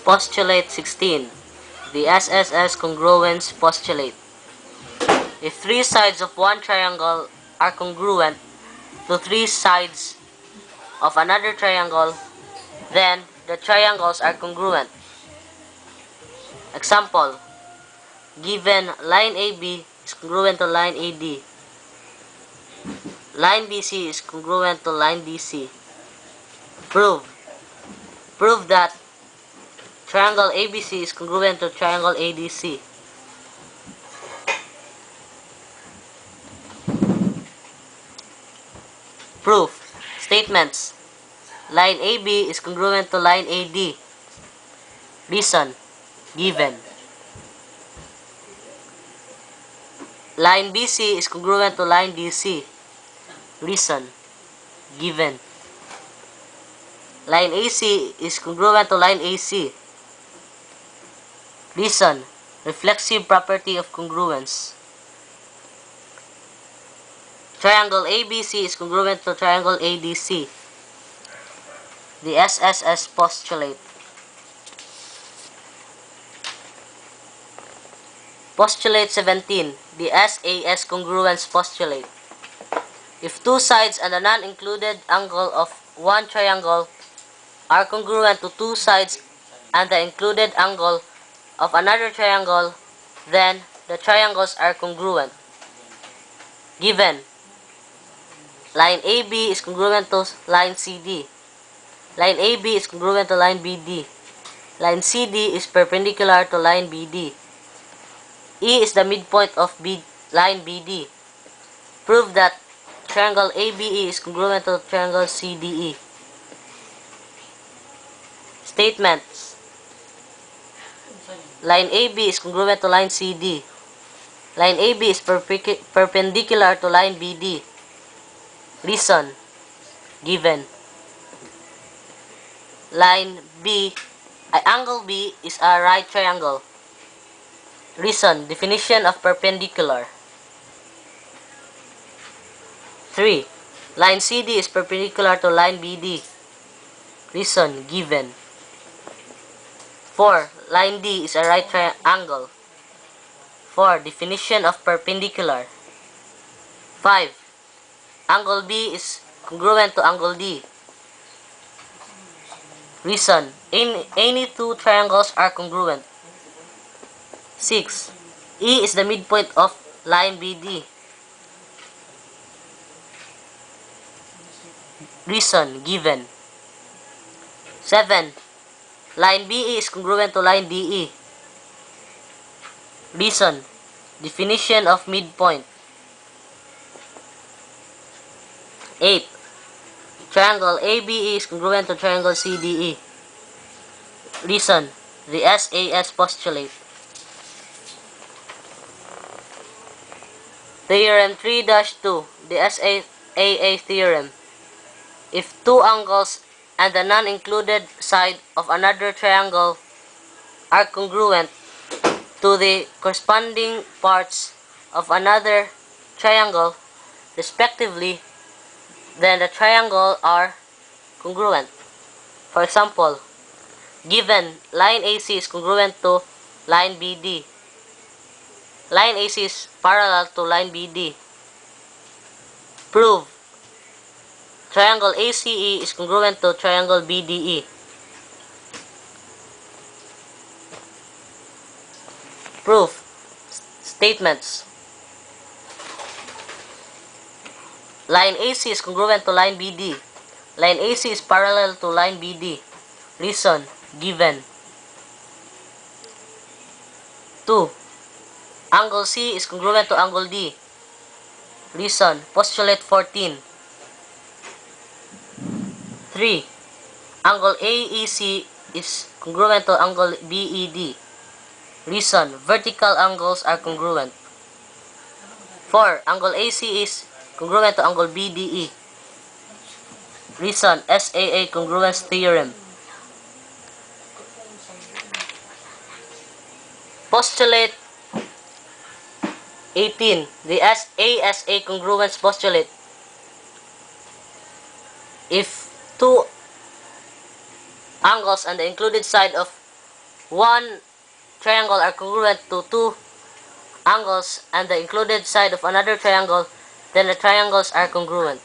Postulate 16. The SSS congruence postulate. If three sides of one triangle are congruent to three sides of another triangle, then the triangles are congruent. Example, given line AB is congruent to line AD, line BC is congruent to line DC. Prove. Prove that triangle ABC is congruent to triangle ADC. Proof. Statements. Line AB is congruent to line AD. Reason. Given. Line BC is congruent to line DC. Reason. Given. Line AC is congruent to line AC. Reason. Reflexive property of congruence. Triangle ABC is congruent to triangle ADC. The SSS postulate. Postulate 17. The SAS congruence postulate. If two sides and a non-included angle of one triangle are congruent to two sides and the included angle of another triangle, then the triangles are congruent. Given line AB is congruent to line CD. Line AB is congruent to line BD. Line CD is perpendicular to line BD. E is the midpoint of line BD. Prove that triangle ABE is congruent to triangle CDE. Statements. Line AB is congruent to line CD. Line AB is perpendicular to line BD. Reason. Given. Angle B is a right triangle. Reason. Definition of perpendicular. 3. Line CD is perpendicular to line BD. Reason. Given. 4. Line D is a right triangle. 4. Definition of perpendicular. 5. Angle B is congruent to angle D. Reason. Any two triangles are congruent. 6. E is the midpoint of line BD. Reason. Given. 7. Line BE is congruent to line DE. Reason. Definition of midpoint. 8. Triangle ABE is congruent to triangle CDE. Reason. The SAS postulate. Theorem 3-2. The SAA theorem. If two angles and the non-included side of another triangle are congruent to the corresponding parts of another triangle, respectively, then the triangle are congruent. For example, given line AC is congruent to line BD, line AC is parallel to line BD. Prove triangle ACE is congruent to triangle BDE. Proof. Statements. Line AC is congruent to line BD. Line AC is parallel to line BD. Reason. Given. 2. Angle C is congruent to angle D. Reason. Postulate 14. 3. Angle AEC is congruent to angle BED. Reason. Vertical angles are congruent. 4. Angle AC is congruent to angle BDE. Reason. SAA congruence theorem. Postulate 18. The ASA congruence postulate. If two angles on the included side of one triangle are congruent to two angles and the included side of another triangle, then the triangles are congruent.